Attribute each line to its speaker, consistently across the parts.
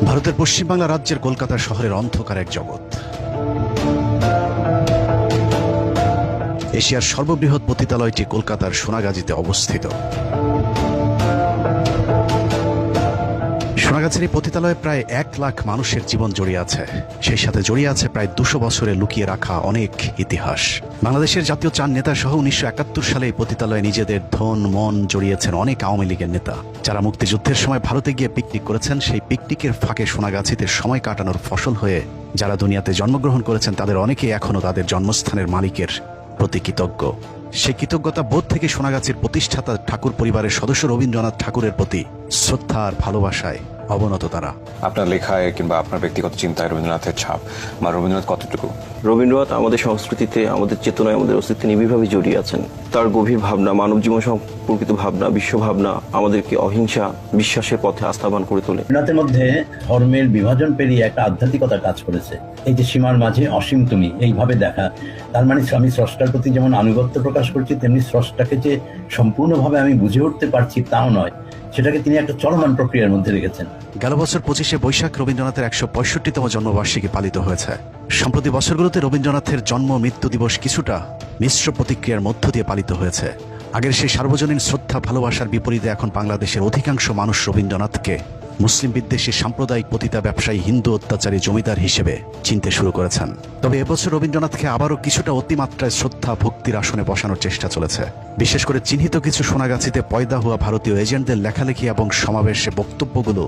Speaker 1: ভারতের পশ্চিমবাংলা রাজ্যের কলকাতা শহরের অন্ধকার এক জগৎ। এশিয়ার সর্ববৃহৎ পতিতালয়টি কলকাতার সোনাগাজীতে অবস্থিত। সোনাগাছির এই পতিতালয়ে প্রায় 1 লাখ মানুষের জীবন জড়িয়ে আছে। সেই সাথে জড়িয়ে আছে প্রায় 200 বছরে লুকিয়ে রাখা অনেক ইতিহাস। বাংলাদেশের জাতীয় চার নেতা সহ 1971 সালে এই পতিতালয়ে নিজেদের ধন মন জড়িয়েছেন অনেক আওয়ামী লীগের নেতা, যারা মুক্তিযুদ্ধের সময় ভারতে গিয়ে পিকনিক করেছেন। সেই পিকনিকের ফাঁকে সোনাগাছিতে সময় কাটানোর ফসল হয়ে যারা দুনিয়াতে জন্মগ্রহণ করেছেন, তাদের অনেকেই এখনো তাদের জন্মস্থানের মালিকের প্রতি কৃতজ্ঞ। সেই কৃতজ্ঞতা বোধ থেকে সোনাগাছির প্রতিষ্ঠাতা ঠাকুর পরিবারের সদস্য রবীন্দ্রনাথ ঠাকুরের প্রতি শ্রদ্ধা আর ভালোবাসায় অবনত তারা।
Speaker 2: আপনার লেখায় কিংবা আপনার ব্যক্তিগত চিন্তায় রবীন্দ্রনাথের ছাপ বা রবীন্দ্রনাথ কতটুকু?
Speaker 3: রবীন্দ্রনাথ আমাদের সংস্কৃতিতে, আমাদের চেতনায়, আমাদের অস্তিত্বে নিবিড়ভাবে জড়িয়ে আছেন। তার গভীর ভাবনা, মানব জীবন সম্পর্কিত ভাবনা, বিশ্ব ভাবনা আমাদেরকে অহিংসা বিশ্বাসের পথে আস্থাবান করে তোলে।
Speaker 4: রবীন্দ্রনাথের মধ্যে ধর্মের বিভাজন পেরিয়ে একটা আধ্যাত্মিকতা কাজ করেছে। এই যে সীমার মাঝে অসীম তুমি, এইভাবে দেখা, তার মানে আমি স্রষ্টার প্রতি যেমন আনুগত্য প্রকাশ করছি, তেমনি স্রষ্টাকে যে সম্পূর্ণভাবে আমি বুঝে উঠতে পারছি তাও নয়, সেটাকে তিনি একটা চলমান প্রক্রিয়ার মধ্যে রেখেছেন।
Speaker 1: গেল বছর 25শে বৈশাখ রবীন্দ্রনাথের 165তম জন্মবার্ষিকী পালিত হয়েছে। সম্প্রতি বছরগুলোতে রবীন্দ্রনাথের জন্ম মৃত্যু দিবস কিছুটা মিশ্র প্রতিক্রিয়ার মধ্য দিয়ে পালিত হয়েছে। আগের সেই সার্বজনীন শ্রদ্ধা ভালোবাসার বিপরীতে এখন বাংলাদেশের অধিকাংশ মানুষ রবীন্দ্রনাথকে মুসলিম বিদ্বেষী সাম্প্রদায়িক পতিতা ব্যবসায়ী হিন্দু অত্যাচারী জমিদার হিসেবে চিনতে শুরু করেছেন। তবে এবছর রবীন্দ্রনাথকে আবারও কিছুটা অতিমাত্রায় শ্রদ্ধা ভক্তির আসনে বসানোর চেষ্টা চলেছে। বিশেষ করে চিহ্নিত কিছু সোনাগাছিতে পয়দা হওয়া ভারতীয় এজেন্টদের লেখালেখি এবং সমাবেশে বক্তব্যগুলো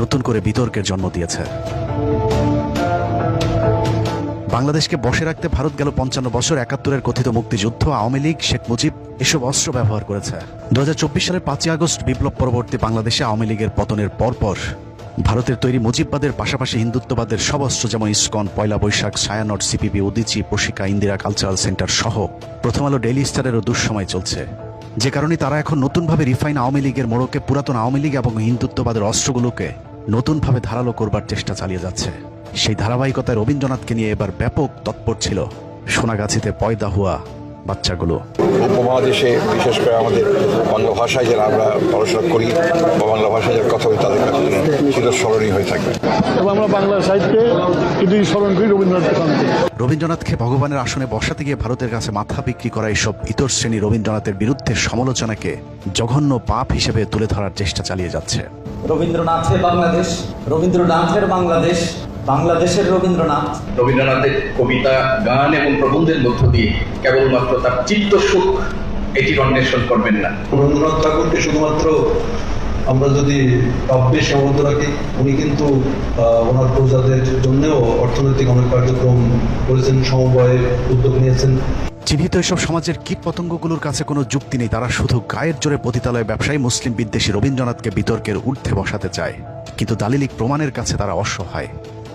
Speaker 1: নতুন করে বিতর্কের জন্ম দিয়েছে। বাংলাদেশকে বসে রাখতে ভারত গেল 55 বছর 71-এর কথিত মুক্তিযুদ্ধ, আওয়ামী লীগ, শেখ মুজিব এসব অস্ত্র ব্যবহার করেছে। 2024 সালের 5ই আগস্ট বিপ্লব পরবর্তী বাংলাদেশে আওয়ামী লীগের পতনের পরপর ভারতের তৈরি মুজিববাদের পাশাপাশি হিন্দুত্ববাদের সব অস্ত্র যেমন ISKCON, Pohela Boishakh, Chhayanaut, CPB, Udichi, Proshika, Indira cultural centre সহ প্রথম আলো, ডেইলি স্টারেরও দুঃসময় চলছে। যে কারণে তারা এখন নতুনভাবে রিফাইন আওয়ামী লীগের মোড়কে পুরাতন আওয়ামী লীগ এবং হিন্দুত্ববাদের অস্ত্রগুলোকে নতুনভাবে ধারালো করবার চেষ্টা চালিয়ে যাচ্ছে। সেই ধারাবাহিকতায় রবীন্দ্রনাথকে নিয়ে এবার ব্যাপক তৎপর ছিল সোনাগাছিতে পয়দা হওয়া বাচ্চাগুলো।
Speaker 5: উপমহাদেশে বিশেষ করে আমাদের বাংলা ভাষায় যারা আমরা পড়াশোনা করি বা বাংলা ভাষায় যারা কথা বলি, তাদের কাছে চিরস্মরণীয় হয়ে থাকবে।
Speaker 6: আমরা বাংলা সাহিত্যে কিন্তু স্মরণ করি রবীন্দ্রনাথকে।
Speaker 1: রবীন্দ্রনাথকে ভগবানের আসনে বসাতে গিয়ে ভারতের কাছে মাথা বিক্রি করা এইসব ইতর শ্রেণী রবীন্দ্রনাথের বিরুদ্ধে সমালোচনাকে জঘন্য পাপ হিসেবে তুলে ধরার চেষ্টা চালিয়ে যাচ্ছে।
Speaker 7: রবীন্দ্রনাথের বাংলাদেশ, রবীন্দ্রনাথের বাংলাদেশ, বাংলাদেশের রবীন্দ্রনাথ।
Speaker 8: রবীন্দ্রনাথের কবিতা, গান এবং প্রবন্ধের মধ্য দিয়ে কেবলমাত্র তার চিত্ত সুখ এটির অন্বেষণ করবেন না।
Speaker 9: রবীন্দ্রনাথ ঠাকুরকে শুধুমাত্র আমরা যদি কাব্যে সীমাবদ্ধ রাখি, উনি কিন্তু ওনার প্রজাদের জন্যও অর্থনৈতিক অনেক কার্যক্রম করেছেন, সমবায় উদ্যোগ নিয়েছেন।
Speaker 1: চিহ্নিত এসব সমাজের কীট পতঙ্গগুলোর কাছে কোনো যুক্তি নেই। তারা শুধু গায়ের জোরে পতিতালয় ব্যবসায়ী মুসলিম বিদ্বেষী রবীন্দ্রনাথকে বিতর্কের ঊর্ধ্বে বসাতে চায়, কিন্তু দালিলিক প্রমাণের কাছে তারা অসহায়।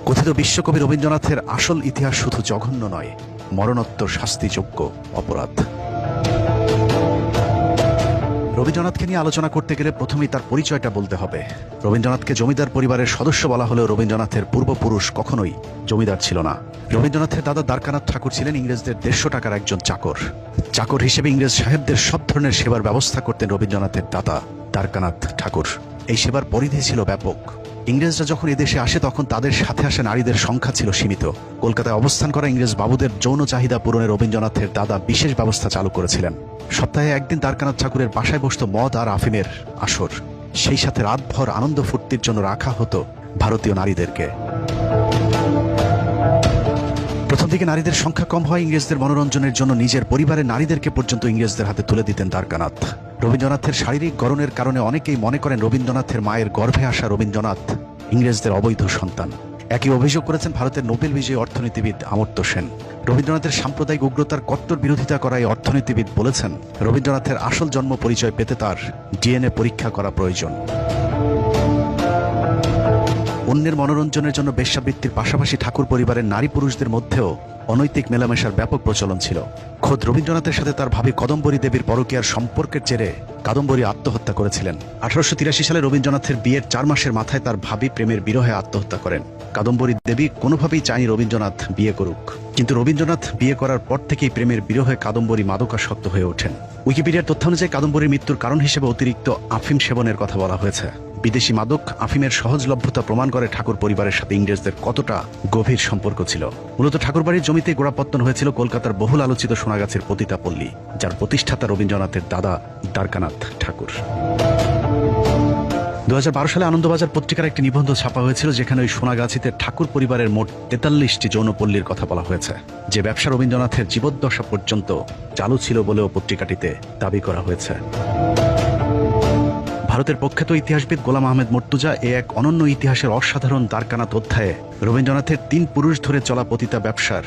Speaker 1: কথিত বিশ্বকবি রবীন্দ্রনাথের আসল ইতিহাস শুধু জঘন্য নয়, মরণোত্তর শাস্তিযোগ্য অপরাধ। রবীন্দ্রনাথকে নিয়ে আলোচনা করতে গেলে প্রথমেই তার পরিচয়টা বলতে হবে। রবীন্দ্রনাথকে জমিদার পরিবারের সদস্য বলা হলেও রবীন্দ্রনাথের পূর্বপুরুষ কখনোই জমিদার ছিল না। রবীন্দ্রনাথের দাদা দ্বারকানাথ ঠাকুর ছিলেন ইংরেজদের 150 টাকার একজন চাকর। চাকর হিসেবে ইংরেজ সাহেবদের সব ধরনের সেবার ব্যবস্থা করতেন রবীন্দ্রনাথের দাদা দ্বারকানাথ ঠাকুর। এই সেবার পরিধি ছিল ব্যাপক। ইংরেজরা যখন এদেশে আসে তখন তাদের সাথে আসা নারীদের সংখ্যা ছিল সীমিত। কলকাতায় অবস্থান করা ইংরেজ বাবুদের যৌন চাহিদা পূরণে রবীন্দ্রনাথের দাদা বিশেষ ব্যবস্থা চালু করেছিলেন। সপ্তাহে একদিন দ্বারকানাথ ঠাকুরের বাসায় বসত মদ আর আফিমের আসর। সেই সাথে রাতভর আনন্দ ফুর্তির জন্য রাখা হতো ভারতীয় নারীদেরকে। প্রথম দিকে নারীদের সংখ্যা কম হয়। ইংরেজদের মনোরঞ্জনের জন্য নিজের পরিবারের নারীদেরকে পর্যন্ত ইংরেজদের হাতে তুলে দিতেন দ্বারকানাথ। রবীন্দ্রনাথের শারীরিক গড়নের কারণে অনেকেই মনে করেন রবীন্দ্রনাথের মায়ের গর্ভে আসা রবীন্দ্রনাথ ইংরেজদের অবৈধ সন্তান। একই অভিযোগ করেছেন ভারতের নোবেল বিজয়ী অর্থনীতিবিদ অমর্ত্য সেন। রবীন্দ্রনাথের সাম্প্রদায়িক উগ্রতার কট্টর বিরোধিতা করা এই অর্থনীতিবিদ বলেছেন, রবীন্দ্রনাথের আসল জন্ম পরিচয় পেতে তার ডিএনএ পরীক্ষা করা প্রয়োজন। অন্যের মনোরঞ্জনের জন্য বেশ্যাবৃত্তির পাশাপাশি ঠাকুর পরিবারের নারী পুরুষদের মধ্যেও অনৈতিক মেলামেশার ব্যাপক প্রচলন ছিল। খোদ রবীন্দ্রনাথের সাথে তার ভাবি কদম্বরী দেবীর পরকীয়ার সম্পর্কের জেরে কাদম্বরী আত্মহত্যা করেছিলেন। 1883 সালে রবীন্দ্রনাথের বিয়ের 4 মাসের মাথায় তার ভাবি প্রেমের বিরহে আত্মহত্যা করেন। কাদম্বরী দেবী কোনোভাবেই চায়নি রবীন্দ্রনাথ বিয়ে করুক, কিন্তু রবীন্দ্রনাথ বিয়ে করার পর থেকেই প্রেমের বিরহে কাদম্বরী মাদকাসক্ত হয়ে ওঠেন। উইকিপিডিয়ার তথ্য অনুযায়ী কাদম্বরীর মৃত্যুর কারণ হিসেবে অতিরিক্ত আফিম সেবনের কথা বলা হয়েছে। বিদেশি মাদক আফিমের সহজলভ্যতা প্রমাণ করে ঠাকুর পরিবারের সাথে ইংরেজদের কতটা গভীর সম্পর্ক ছিল। মূলত ঠাকুরবাড়ির জমিতে গোড়াপত্তন হয়েছিল কলকাতার বহুল আলোচিত সোনাগাছির পতিতাপল্লী, যার প্রতিষ্ঠাতা রবীন্দ্রনাথের দাদা দ্বারকানাথ ঠাকুর। 2012 সালে আনন্দবাজার পত্রিকার একটি নিবন্ধ ছাপা হয়েছিল, যেখানে ওই সোনাগাছিতে ঠাকুর পরিবারের মোট 43টি যৌনপল্লীর কথা বলা হয়েছে, যে ব্যবসা রবীন্দ্রনাথের জীবদ্দশা পর্যন্ত চালু ছিল বলেও পত্রিকাটিতে দাবি করা হয়েছে। ভারতের প্রখ্যাত ইতিহাসবিদ গোলাম আহমেদ মর্তুজা এক অনন্য ইতিহাসের অসাধারণ দ্বারকানাথ অধ্যায়ে রবীন্দ্রনাথের 3 পুরুষ ধরে চলা পতিতা ব্যবসার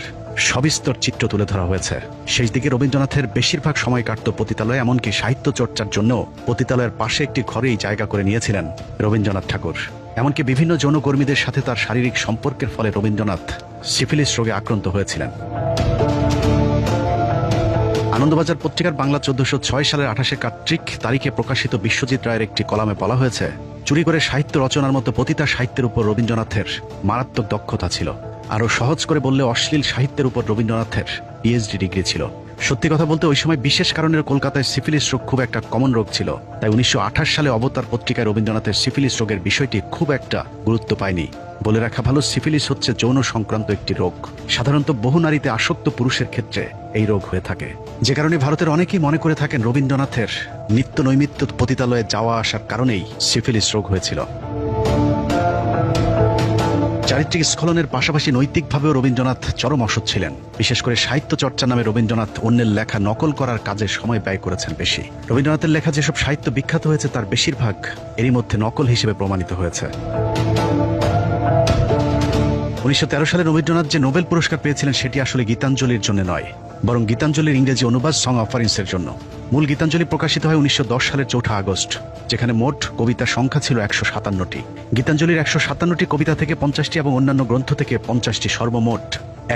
Speaker 1: সবিস্তর চিত্র তুলে ধরা হয়েছে। শেষ দিকে রবীন্দ্রনাথের বেশিরভাগ সময় কাটত পতিতালয়ে, এমনকি সাহিত্য চর্চার জন্য পতিতালয়ের পাশে একটি ঘরেই জায়গা করে নিয়েছিলেন রবীন্দ্রনাথ ঠাকুর। এমনকি বিভিন্ন যৌনকর্মীদের সাথে তার শারীরিক সম্পর্কের ফলে রবীন্দ্রনাথ সিফিলিস রোগে আক্রান্ত হয়েছিলেন। আনন্দবাজার পত্রিকার বাংলা 1406 সালের 28 কার্তিক তারিখে প্রকাশিত বিশ্বজিৎ রায়ের একটি কলামে বলা হয়েছে, চুরি করে সাহিত্য রচনার মতো পতিতা সাহিত্যের উপর রবীন্দ্রনাথের মারাত্মক দক্ষতা ছিল। আরো সহজ করে বললে অশ্লীল সাহিত্যের উপর রবীন্দ্রনাথের পিএইচডি ডিগ্রি ছিল। সত্যি কথা বলতে ওই সময় বিশেষ কারণের কলকাতায় সিফিলিস রোগ খুব একটা কমন রোগ ছিল, তাই 1928 সালে অবতার পত্রিকায় রবীন্দ্রনাথের সিফিলিস রোগের বিষয়টি খুব একটা গুরুত্ব পায়নি। বলে রাখা ভালো, সিফিলিস হচ্ছে যৌন সংক্রান্ত একটি রোগ। সাধারণত বহু নারীতে আসক্ত পুরুষের ক্ষেত্রে এই রোগ হয়ে থাকে, যে কারণে ভারতের অনেকেই মনে করে থাকেন রবীন্দ্রনাথের নিত্য নৈমিত্য পতিতালয়ে যাওয়া আসার কারণেই সিফিলিস রোগ হয়েছিল। চারিত্রিক স্খলনের পাশাপাশি নৈতিকভাবেও রবীন্দ্রনাথ চরম অসৎ ছিলেন। বিশেষ করে সাহিত্য চর্চার নামে রবীন্দ্রনাথ অন্যের লেখা নকল করার কাজে সময় ব্যয় করেছেন বেশি। রবীন্দ্রনাথের লেখা যেসব সাহিত্য বিখ্যাত হয়েছে তার বেশিরভাগ এরই মধ্যে নকল হিসেবে প্রমাণিত হয়েছে। 1913 সালে রবীন্দ্রনাথ যে নোবেল পুরস্কার পেয়েছিলেন সেটি আসলে গীতাঞ্জলির জন্য নয়, বরং গীতাঞ্জলির ইংরেজি অনুবাদ সং অফারিংসের জন্য। মূল গীতাঞ্জলি প্রকাশিত হয় 1910 সালের 4 আগস্ট, যেখানে মোট কবিতার সংখ্যা ছিল 157টি। গীতাঞ্জলির 157টি কবিতা থেকে 50টি এবং অন্যান্য গ্রন্থ থেকে 50টি, সর্বমোট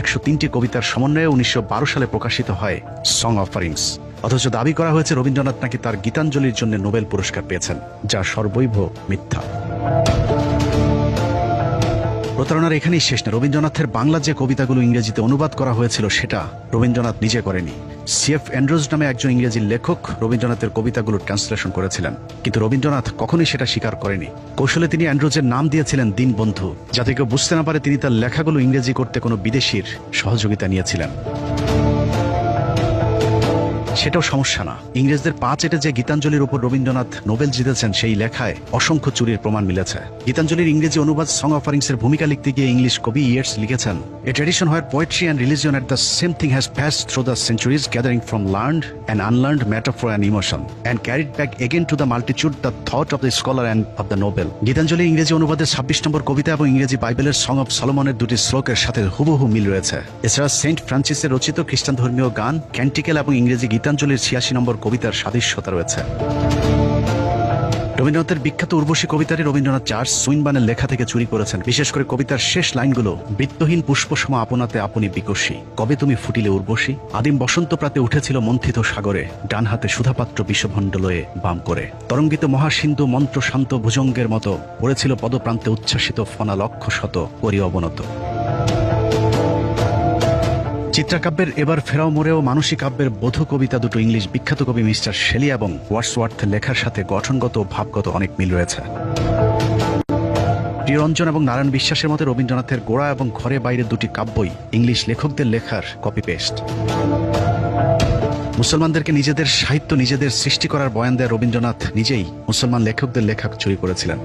Speaker 1: 103টি কবিতার সমন্বয়ে 1912 সালে প্রকাশিত হয় সং অফারিংস। অথচ দাবি করা হয়েছে রবীন্দ্রনাথ নাকি তার গীতাঞ্জলির জন্য নোবেল পুরস্কার পেয়েছেন, যা সর্বৈব মিথ্যা। প্রতারণার এখানেই শেষ না। রবীন্দ্রনাথের বাংলা যে কবিতাগুলো ইংরেজিতে অনুবাদ করা হয়েছিল সেটা রবীন্দ্রনাথ নিজে করেনি। সিএফ অ্যান্ড্রুজ নামে একজন ইংরেজি লেখক রবীন্দ্রনাথের কবিতাগুলো ট্রান্সলেশন করেছিলেন, কিন্তু রবীন্দ্রনাথ কখনোই সেটা স্বীকার করেনি। কৌশলে তিনি অ্যান্ড্রুজের নাম দিয়েছিলেন দীনবন্ধু, যাতে কেউ বুঝতে না পারে তিনি তার লেখাগুলো ইংরেজি করতে কোনো বিদেশির সহযোগিতা নিয়েছিলেন। সেটাও সমস্যা না। ইংরেজদের পা চেটে যে গীতাঞ্জলির উপর রবীন্দ্রনাথ নোবেল জিতেছেন সেই লেখায় অসংখ্য চুরির প্রমাণ মিলেছে। গীতাঞ্জলির ইংরেজি অনুবাদ সং অফারিংসের ভূমিকা লিখতে গিয়ে ইংলিশ কবি ইয়েটস লিখেছেন, a tradition where poetry and religion are the same thing has passed through the centuries, gathering from learned and unlearned metaphor and emotion and carried back again to the multitude the thought of the scholar and of the noble. গীতাঞ্জলির ইংরেজি অনুবাদের 26 নম্বর কবিতা এবং ইংরেজি বাইবেলের song of সলোমনের দুটি শ্লোকের সাথে হুবহু মিল রয়েছে। এছাড়া সেন্ট ফ্রান্সিসের রচিত খ্রিস্টান ধর্মীয় গান ক্যান্টিকেল এবং ইংরেজি গীতাঞ্জলির 86 নম্বর কবিতার সাদৃশ্যতা রয়েছে। রবীন্দ্রনাথের বিখ্যাত উর্বশী কবিতাটি রবীন্দ্রনাথ চার্লস সুইনবানের লেখা থেকে চুরি করেছেন। বিশেষ করে কবিতার শেষ লাইনগুলো, বৃত্তহীন পুষ্পসম আপনাতে আপনি বিকশী, কবে তুমি ফুটিলে উর্বশী, আদিম বসন্ত প্রাতে উঠেছিল মন্থিত সাগরে, ডান হাতে সুধাপাত্র বিষভণ্ড লয়ে বাম করে, তরঙ্গিত মহাসিন্ধু মন্ত্র শান্ত ভুজঙ্গের মতো পড়েছিল পদপ্রান্তে উচ্ছ্বাসিত ফনা লক্ষ শত করি অবনত। চিত্রাকাব্যের এবার ফেরাও মোড়েও মানসিক কাব্যের বোধ কবিতা দুটো ইংলিশ বিখ্যাত কবি মিস্টার শেলি এবং ওয়ার্ডসওয়ার্থের লেখার সাথে গঠনগত ও ভাবগত অনেক মিল রয়েছে। প্রিয়রঞ্জন এবং নারায়ণ বিশ্বাসের মতে রবীন্দ্রনাথের গোড়া এবং ঘরে বাইরে দুটি কাব্যই ইংলিশ লেখকদের লেখার কপি পেস্ট। মুসলমানদেরকে নিজেদের সাহিত্য নিজেদের সৃষ্টি করার বয়ান দেয় রবীন্দ্রনাথ নিজেই মুসলমান লেখকদের লেখা চুরি করেছিলেন।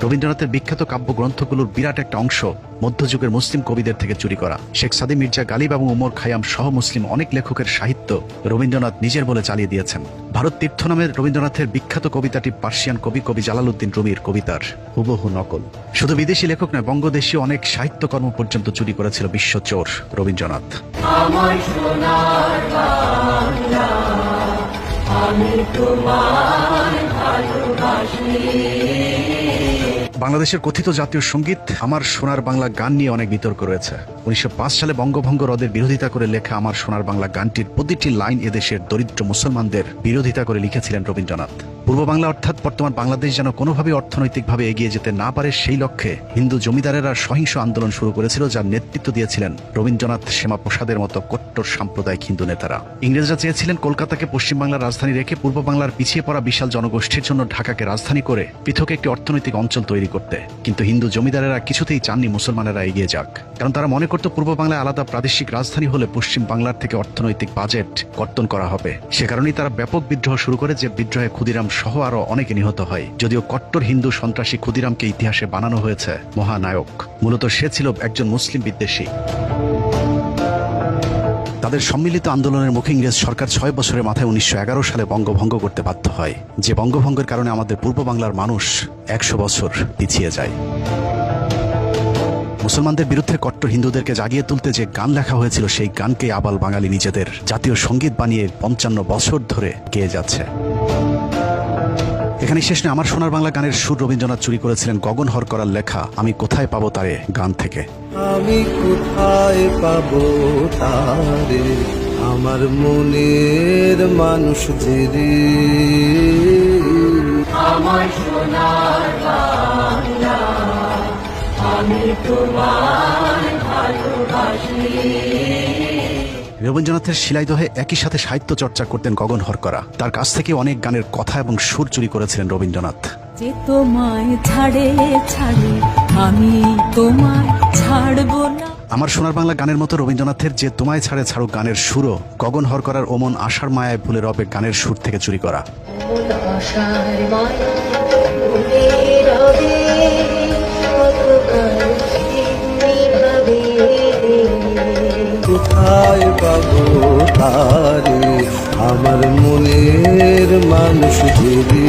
Speaker 1: রবীন্দ্রনাথের বিখ্যাত কাব্যগ্রন্থগুলোর বিরাট একটা অংশ মধ্যযুগের মুসলিম কবিদের থেকে চুরি করা। শেখ সাদি মির্জা গালিব এবং উমর খায়াম সহ মুসলিম অনেক লেখকের সাহিত্য রবীন্দ্রনাথ নিজের বলে চালিয়ে দিয়েছেন। ভারত তীর্থ নামের রবীন্দ্রনাথের বিখ্যাত কবিতাটি পার্সিয়ান কবি জালালউদ্দিন রুমির কবিতার হুবহু নকল। শুধু বিদেশি লেখক নয়, বঙ্গদেশীয় অনেক সাহিত্যকর্ম পর্যন্ত চুরি করেছিল বিশ্বচোর রবীন্দ্রনাথ। বাংলাদেশের কথিত জাতীয় সঙ্গীত আমার সোনার বাংলা গান নিয়ে অনেক বিতর্ক রয়েছে। 1905 সালে বঙ্গভঙ্গ রদের বিরোধিতা করে লেখা আমার সোনার বাংলা গানটির প্রতিটি লাইন এদেশের দরিদ্র মুসলমানদের বিরোধিতা করে লিখেছিলেন রবীন্দ্রনাথ। পূর্ব বাংলা অর্থাৎ বর্তমান বাংলাদেশ যেন কোনোভাবে অর্থনৈতিকভাবে এগিয়ে যেতে না পারে সেই লক্ষ্যে হিন্দু জমিদারেরা সহিংস আন্দোলন শুরু করেছিল, যার নেতৃত্ব দিয়েছিলেন রবীন্দ্রনাথ, শ্যামাপ্রসাদের মতো কট্টর সাম্প্রদায়িক হিন্দু নেতারা। ইংরেজরা চেয়েছিলেন কলকাতাকে পশ্চিমবাংলার রাজধানী রেখে পূর্ব বাংলার পিছিয়ে পড়া বিশাল জনগোষ্ঠীর জন্য ঢাকাকে রাজধানী করে পৃথক একটি অর্থনৈতিক অঞ্চল তৈরি করতে। কিন্তু হিন্দু জমিদারেরা কিছুতেই চাননি মুসলমানেরা এগিয়ে যাক, কারণ তারা মনে করত পূর্ব বাংলায় আলাদা প্রাদেশিক রাজধানী হলে পশ্চিম বাংলার থেকে অর্থনৈতিক বাজেট কর্তন করা হবে। সে কারণেই তারা ব্যাপক বিদ্রোহ শুরু করে, যে বিদ্রোহে ক্ষুদিরাম সহ আরো অনেকে নিহত হয়। যদিও কট্টর হিন্দু সন্ত্রাসী ক্ষুদিরামকে ইতিহাসে বানানো হয়েছে মহানায়ক, মূলত সে ছিল একজন মুসলিম বিদ্বেষী। তাদের সম্মিলিত আন্দোলনের মুখে ইংরেজ সরকার 6 বছরের মাথায় 1911 সালে বঙ্গভঙ্গ করতে বাধ্য হয়, যে বঙ্গভঙ্গের কারণে আমাদের পূর্ব বাংলার মানুষ 100 বছর পিছিয়ে যায়। মুসলমানদের বিরুদ্ধে কট্টর হিন্দুদেরকে জাগিয়ে তুলতে যে গান লেখা হয়েছিল, সেই গানকে আবাল বাঙালি নিজেদের জাতীয় সঙ্গীত বানিয়ে 55 বছর ধরে গেয়ে যাচ্ছে। এখানে শেষ নয়, আমার সোনার বাংলা গানের সুর রবীন্দ্রনাথ চুরি করেছিলেন গগন হরকরার লেখা আমি কোথায় পাবো তারে গান থেকে।
Speaker 10: আমি কোথায় পাবো তারে, আমার মনের মানুষ যে রে, আমার সোনার বাংলা আমি তোমার ভালোবাসি।
Speaker 1: রবীন্দ্রনাথের শিলাইদহে একই সাথে সাহিত্য চর্চা করতেন গগন হরকরা। তার কাছ থেকে অনেক গানের কথা এবং সুর চুরি করেছিলেন রবীন্দ্রনাথ।
Speaker 11: যে তোমায় ছাড়ে ছাড়ে আমি তোমায় ছাড়বো না।
Speaker 1: আমার সোনার বাংলা গানের মতো রবীন্দ্রনাথের যে তোমায় ছাড়ে ছাড়ুক গানের সুরও গগন হরকরার ওমন আশার মায়ায় ভুলে রবে গানের সুর থেকে চুরি করা।
Speaker 10: কোথায় পাবো তারে, আমার মনের মানুষ যে রে।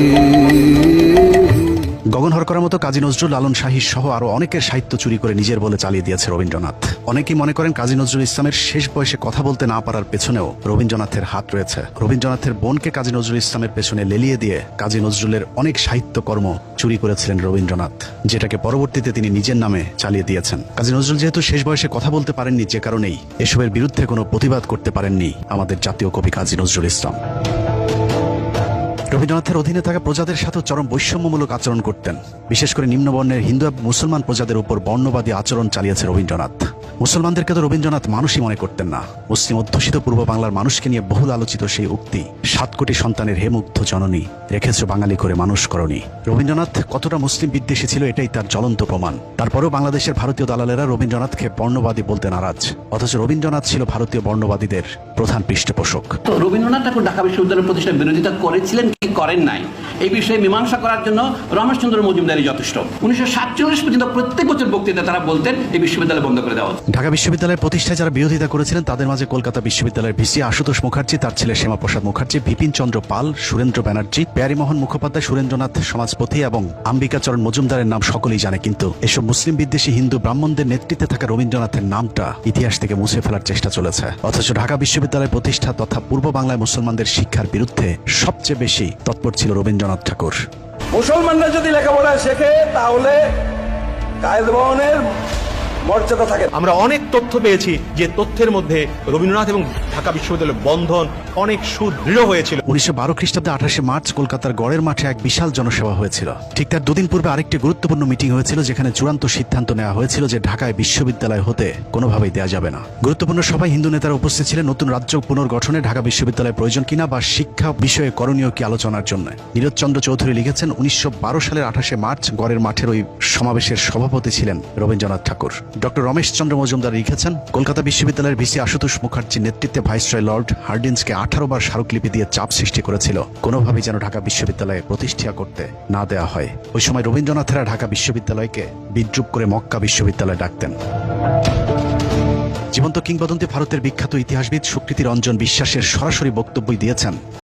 Speaker 1: গগন হরকরার মতো কাজী নজরুল, লালন শাহী সহ আরো অনেকের সাহিত্য চুরি করে নিজের বলে চালিয়ে দিয়েছে রবীন্দ্রনাথ। অনেকেই মনে করেন কাজী নজরুল ইসলামের শেষ বয়সে কথা বলতে না পারার পেছনেও রবীন্দ্রনাথের হাত রয়েছে। রবীন্দ্রনাথের বোনকে কাজী নজরুল ইসলামের পেছনে লেলিয়ে দিয়ে কাজী নজরুলের অনেক সাহিত্যকর্ম চুরি করেছিলেন রবীন্দ্রনাথ, যেটাকে পরবর্তীতে তিনি নিজের নামে চালিয়ে দিয়েছেন। কাজী নজরুল যেহেতু শেষ বয়সে কথা বলতে পারেননি, যে কারণেই এসবের বিরুদ্ধে কোনো প্রতিবাদ করতে পারেননি আমাদের জাতীয় কবি কাজী নজরুল ইসলাম। রবীন্দ্রনাথের অধীনে থাকা প্রজাদের সাথে চরম বৈষম্যমূলক আচরণ করতেন। বিশেষ করে নিম্নবর্ণের হিন্দু এবং মুসলমান প্রজাদের উপর বর্ণবাদী আচরণ চালিয়েছে রবীন্দ্রনাথ। মুসলমানদেরকে তো রবীন্দ্রনাথ মানুষই মনে করতেন না। মুসলিম অধ্যুষিত পূর্ব বাংলার মানুষকে নিয়ে বহুল আলোচিত সেই উক্তি, 7 কোটি সন্তানের হে মুগ্ধ জননী, রেখেছ বাঙালি করে মানুষ করণী। রবীন্দ্রনাথ কতটা মুসলিম বিদ্বেষী ছিল এটাই তার জ্বলন্ত প্রমাণ। তারপরেও বাংলাদেশের ভারতীয় দালালেরা রবীন্দ্রনাথকে বর্ণবাদী বলতে নারাজ, অথচ রবীন্দ্রনাথ ছিল ভারতীয় বর্ণবাদীদের প্রধান পৃষ্ঠপোষক।
Speaker 12: তো রবীন্দ্রনাথ ঠাকুর ঢাকা বিশ্ববিদ্যালয় প্রতিষ্ঠার বিরোধিতা করেছিলেন কি করেন নাই, এই বিষয়ে মীমাংসা করার জন্য রমেশচন্দ্র মজুমদারই যথেষ্ট। 1947 পর্যন্ত প্রত্যেক বছর বক্তৃতা তারা বলতেন এই বিশ্ববিদ্যালয় বন্ধ করে দেওয়া।
Speaker 1: ঢাকা বিশ্ববিদ্যালয়ের প্রতিষ্ঠায় যারা বিরোধিতা করেছিলেন তাদের মাঝে কলকাতা বিশ্ববিদ্যালয়ের ভিসি আশুতোষ মুখার্জি, তার ছেলে শ্যামাপ্রসাদ মুখার্জি, বিপিন চন্দ্র পাল, সুরেন্দ্র ব্যানার্জি, প্যারীমোহন মুখোপাধ্যায়, সুরেন্দ্রনাথ সমাজপতি এবং আম্বিকাচরণ মজুমদারের নাম সকলেই জানে। কিন্তু এসব মুসলিম বিদ্বেষী হিন্দু ব্রাহ্মণদের নেতৃত্বে থাকা রবীন্দ্রনাথের নামটা ইতিহাস থেকে মুছে ফেলার চেষ্টা চলেছে। অথচ ঢাকা বিশ্ববিদ্যালয়ের প্রতিষ্ঠা তথা পূর্ব বাংলায় মুসলমানদের শিক্ষার বিরুদ্ধে সবচেয়ে বেশি তৎপর ছিল রবীন্দ্রনাথ ঠাকুর।
Speaker 13: মুসলমানরা যদি লেখাপড়া শেখে তাহলে কায়েদ ভবনের মর্যাদা থাকে।
Speaker 14: আমরা অনেক তথ্য পেয়েছি যে তথ্যের মধ্যে রবীন্দ্রনাথ এবং ঢাকা বিশ্ববিদ্যালয়ের বন্ধন অনেক সুদৃঢ় হয়েছিল।
Speaker 1: 1912 খ্রিস্টাব্দে 28 মার্চ কলকাতার গড়ের মাঠে এক বিশাল জনসভা হয়েছিল। ঠিক তার দুদিন পূর্বে আরেকটি গুরুত্বপূর্ণ মিটিং হয়েছিল, যেখানে চূড়ান্ত সিদ্ধান্ত নেওয়া হয়েছিল যে ঢাকায় বিশ্ববিদ্যালয় হতে কোনোভাবেই দেওয়া যাবে না। গুরুত্বপূর্ণ সভায় হিন্দু নেতারা উপস্থিত ছিলেন নতুন রাজ্য পুনর্গঠনে ঢাকা বিশ্ববিদ্যালয়ের প্রয়োজন কিনা বা শিক্ষা বিষয়ে করণীয় কি আলোচনার জন্য। নীরজ চন্দ্র চৌধুরী লিখেছেন, 1912 সালের 28 মার্চ গড়ের মাঠের ওই সমাবেশের সভাপতি ছিলেন রবীন্দ্রনাথ ঠাকুর। ডক্টর রমেশচন্দ্র মজুমদার লিখেছেন, কলকাতা বিশ্ববিদ্যালয়ের ভিসি আশুতোষ মুখার্জির নেতৃত্বে ভাইসরয় লর্ড হার্ডিন্সকে 18 বার স্মারকলিপি দিয়ে চাপ সৃষ্টি করেছিল কোনোভাবেই যেন ঢাকা বিশ্ববিদ্যালয়ে প্রতিষ্ঠা করতে না দেওয়া হয়। ওই সময় রবীন্দ্রনাথেরা ঢাকা বিশ্ববিদ্যালয়কে বিদ্রুপ করে মক্কা বিশ্ববিদ্যালয় ডাকতেন। জীবন্ত কিংবদন্তি ভারতের বিখ্যাত ইতিহাসবিদ সুকৃতি রঞ্জন বিশ্বাসের সরাসরি বক্তব্যই দিয়েছেন,